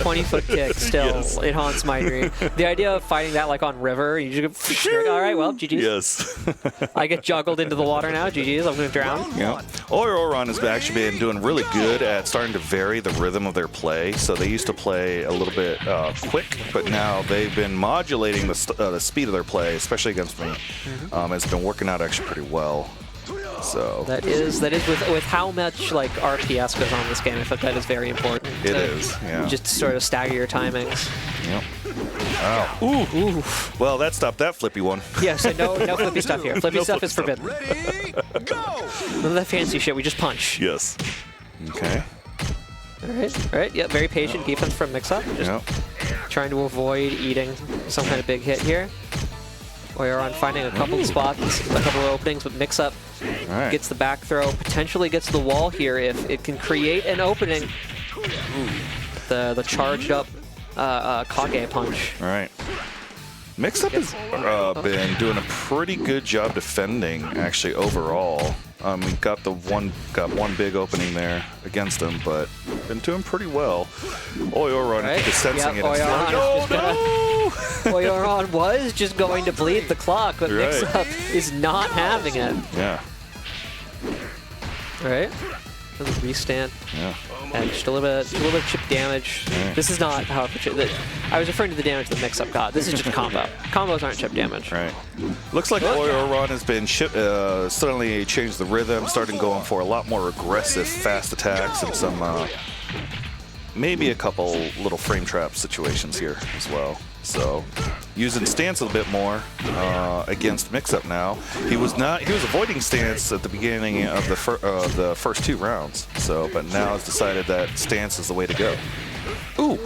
20-foot kick still. Yes. It haunts my dream. The idea of fighting that like on river, you just go, all right, well, GG's. Yes. I get juggled into the water now. GG's. I'm going to drown. Yeah. Oioron has actually been doing really good at starting to vary the rhythm of their play. So they used to play a little bit quick, but now they've been modulating the speed of their play, especially against me. It's been working out actually pretty well. So that is with how much like RPS goes on this game. I think that is very important. It is, yeah. Just sort of stagger your timings. Yep. Oh. Ooh. Well, that stopped that flippy one. Yeah, so no flippy stuff here. Flippy No stuff flip is forbidden. Ready, go! None of that fancy shit. We just punch. Yes. Okay. All right. Yeah, very patient defense from Mix-Up. Just trying to avoid eating some kind of big hit here. Oioron finding a couple of spots, a couple of openings, but Mix-Up gets the back throw, potentially gets the wall here if it can create an opening. The charged up Kage punch. All right. Mix-Up has been doing a pretty good job defending, actually, overall. We got one big opening there against him, but been doing pretty well. Oioron, I think, is sensing it. Oioron was just going to bleed the clock, but Mix-Up is not having it. Yeah. All right. Restand. Yeah. And just a little bit of chip damage. This is not how I was referring to the damage that Mix-Up got. This is just a combo. Combos aren't chip damage. Right. Looks like Oioron has been suddenly changed the rhythm, starting going for a lot more aggressive, fast attacks and some maybe a couple little frame trap situations here as well. So using stance a bit more against Mix-Up now. He was avoiding stance at the beginning of the first 2 rounds. So, but now has decided that stance is the way to go. Ooh,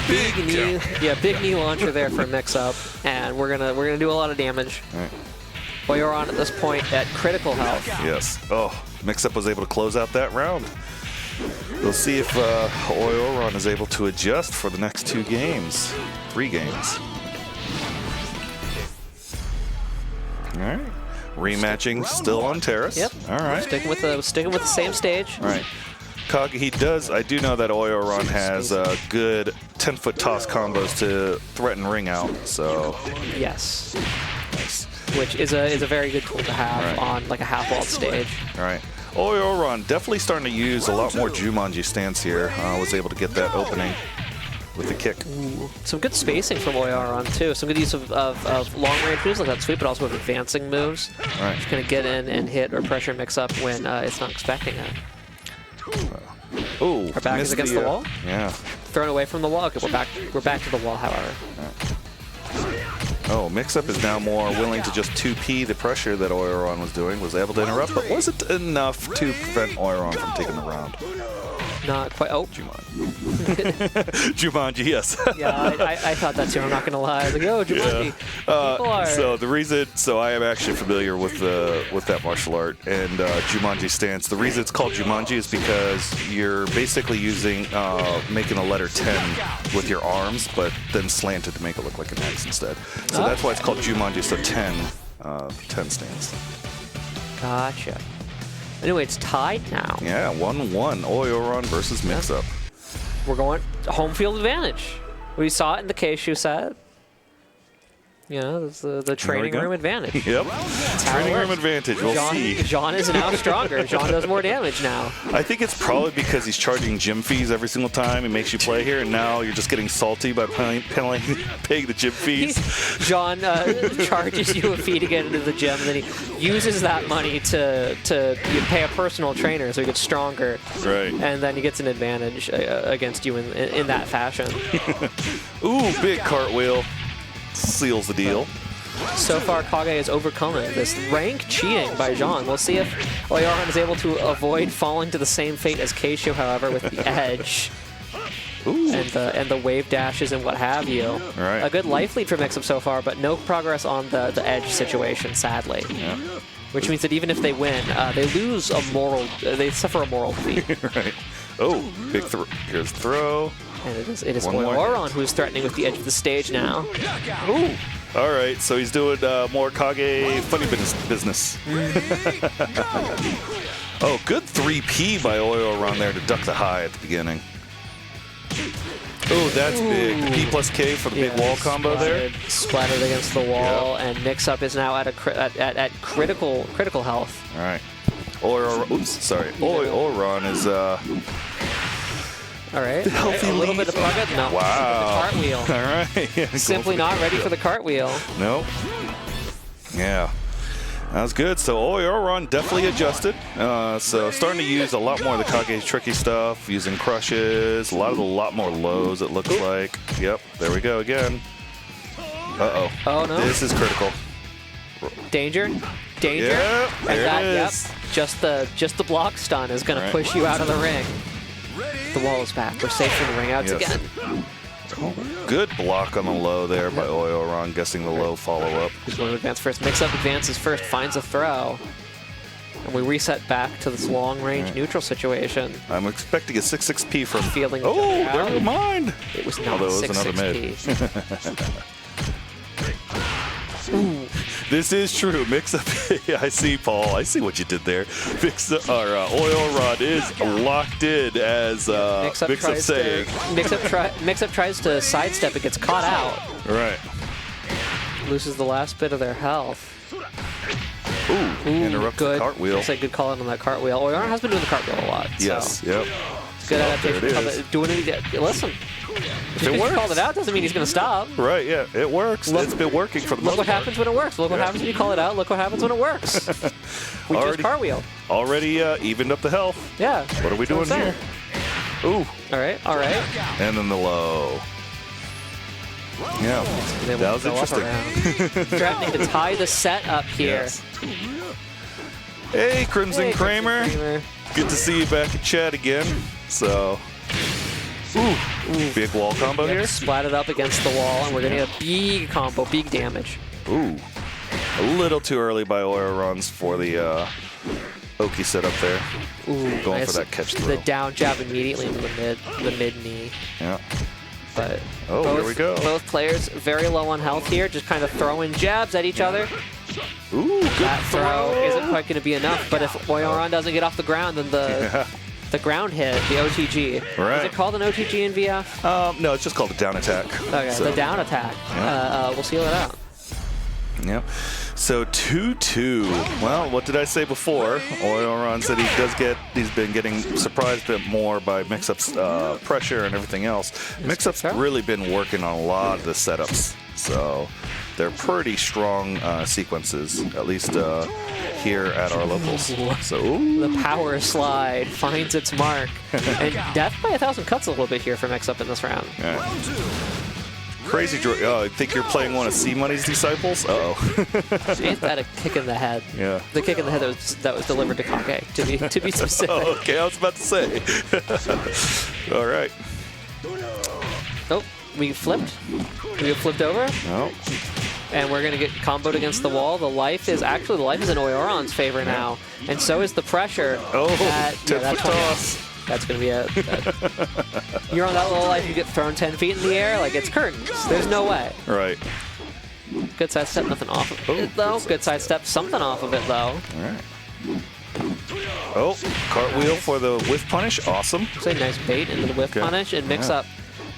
big knee. Yeah, big knee launcher there for Mix-Up, and we're gonna do a lot of damage. All right. Oioron at this point at critical health. Yes. Oh, Mix-Up was able to close out that round. We'll see if Oioron is able to adjust for the next 2 games, 3 games. All right. Rematching still on Terrace. Yep. All right. Sticking with the same stage. All right. Kage, I do know that Oioron has good 10-foot toss combos to threaten ring out. So. Yes. Nice. Which is a very good tool to have on like a half-walled stage. All right. Oioron definitely starting to use a lot more Jumanji stance here. Was able to get that opening with the kick. Ooh. Some good spacing from Oioron too. Some good use of long-range moves like that sweep, but also with advancing moves. All right. Just gonna get in and hit or pressure Mix-Up when it's not expecting it. Oh, our back is against the wall. Yeah. Thrown away from the wall. Okay, we're back to the wall, however. Oh, Mix-Up is now more willing to just 2P the pressure that Oioron was doing, was able to interrupt, but wasn't enough to prevent Oioron from taking the round. Not quite. Oh, Jumanji. Jumanji, yes. Yeah, I thought that too. I'm not gonna lie. I was like, oh, Jumanji. So the reason, I am actually familiar with that martial art and Jumanji stance. The reason it's called Jumanji is because you're basically making a letter 10 with your arms, but then slanted to make it look like an X instead. So that's why it's called Jumanji. So 10 stance. Gotcha. Anyway, it's tied now. Yeah, 1-1. Oioron versus Mix-Up. We're going home field advantage. We saw it in the K-Shoe set. You know, it's the training room advantage. Yep. Training room advantage. We'll see. Jean is now stronger. Jean does more damage now. I think it's probably because he's charging gym fees every single time he makes you play here, and now you're just getting salty by paying the gym fees. Jean charges you a fee to get into the gym, and then he uses that money to pay a personal trainer so he gets stronger. Right. And then he gets an advantage against you in that fashion. Ooh, big cartwheel. Seals the deal. So far, Kage is overcoming this rank cheating by Jean. We'll see if Oioron is able to avoid falling to the same fate as Keishu, however, with the edge. Ooh. And the wave dashes and what have you. Right. A good life lead for Mix-Up so far, but no progress on the edge situation, sadly. Yeah. Which means that even if they win, they lose they suffer a moral defeat. Right. Oh, big throw. Here's the throw. And it is Oioron who's threatening with the edge of the stage now. Ooh. All right, so he's doing more Kage funny business. Oh, good 3P by Oioron there to duck the high at the beginning. Oh, that's big. The P plus K for the big wall combo there. Splattered against the wall, and Mix-Up is now at a critical health. All right. Oioron is all right. Healthy a little lead. bit of bug. No. Wow. The cartwheel. All right. Yeah, Simply not ready for the cartwheel. Nope. Yeah. That was good. So Oioron definitely adjusted. So starting to use a lot more of the Kage tricky stuff, using crushes, a lot more lows it looks like. Yep, there we go again. Uh-oh. Oh, no. This is critical. Danger. Danger. Yep, there and it is. Yep, just the block stun is going to push you out of the ring. The wall is back. We're safe from the ring outs again. Good block on the low there by Oioron, guessing the low follow-up. He's going to advance first. Mix-Up advances first, finds a throw. And we reset back to this long-range neutral situation. I'm expecting a 6-6P from... Feeling oh, never mind. It was not Although it was another 6-6P. This is true. Mix-Up. I see, Paul. I see what you did there. Oioron is locked in as Mix-Up saying. Mix-Up tries to sidestep. It gets caught out. Right. Loses the last bit of their health. Ooh, interrupt the cartwheel. That's a good call out on that cartwheel. Oioron has been doing the cartwheel a lot. Yes, so. yep. Good adaptation. Doing it. Listen. Just because you called it out doesn't mean he's going to stop. Right, yeah, it works. It's been working for the most part. Look what happens when it works. Look what happens when you call it out. Look what happens when it works. We just cartwheel. Already evened up the health. Yeah. What are we doing here? Ooh. All right, all right. And then the low. Yeah, that was interesting. Threatening to tie the set up here. Yes. Hey, Crimson Kramer. Good to see you back in chat again. So, big wall combo here. Splatted up against the wall, and we're going to get a big combo, big damage. Ooh. A little too early by Oiorons for the Oki setup there. Ooh, going for that catch throw. The down jab immediately into the mid knee. Yeah. But here we go. Both players very low on health here, just kind of throwing jabs at each other. Ooh, good that throw isn't quite going to be enough, but if Oioron doesn't get off the ground, then the ground hit, the OTG. Right. Is it called an OTG in VF? No, it's just called a down attack. Okay, the down attack. Yeah. We'll seal it out. Yep. So 2-2. Well, what did I say before? Oioron said he's been getting surprised a bit more by Mix-Up's pressure and everything else. Mix-Up's really been working on a lot of the setups. So they're pretty strong sequences, at least here at our locals. So the power slide finds its mark. And death by 1,000 cuts a little bit here for Mix-Up in this round. Crazy. I think you're playing one of C-Money's disciples. Uh-oh. Ain't that a kick in the head? Yeah. The kick in the head that was delivered to Kage, to be specific. Oh, okay, I was about to say. All right. Oh, we flipped. We get flipped over. No. And we're going to get comboed against the wall. The life is in Oioron's favor now. And so is the pressure. Oh, that's toss. That's going to be it. You're on that little life, you get thrown 10 feet in the air, like it's curtains. There's no way. Right. Good side step, nothing off of it, though. Good side step, something off of it, though. All right. Oh, cartwheel for the whiff punish. Awesome. It's a nice bait into the whiff punish and Mix-Up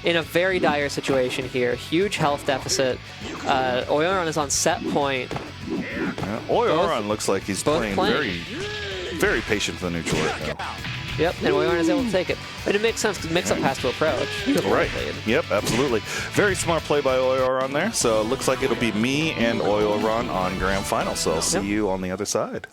in a very dire situation here. Huge health deficit. Oioron is on set point. Yeah. Oioron looks like he's playing very, very patient for the neutral right now. Yep, and Oioron is able to take it. But it makes sense because Mix-Up has to approach. Right. Yep, absolutely. Very smart play by Oioron there. So it looks like it'll be me and Oioron on Grand Final. So I'll see you on the other side.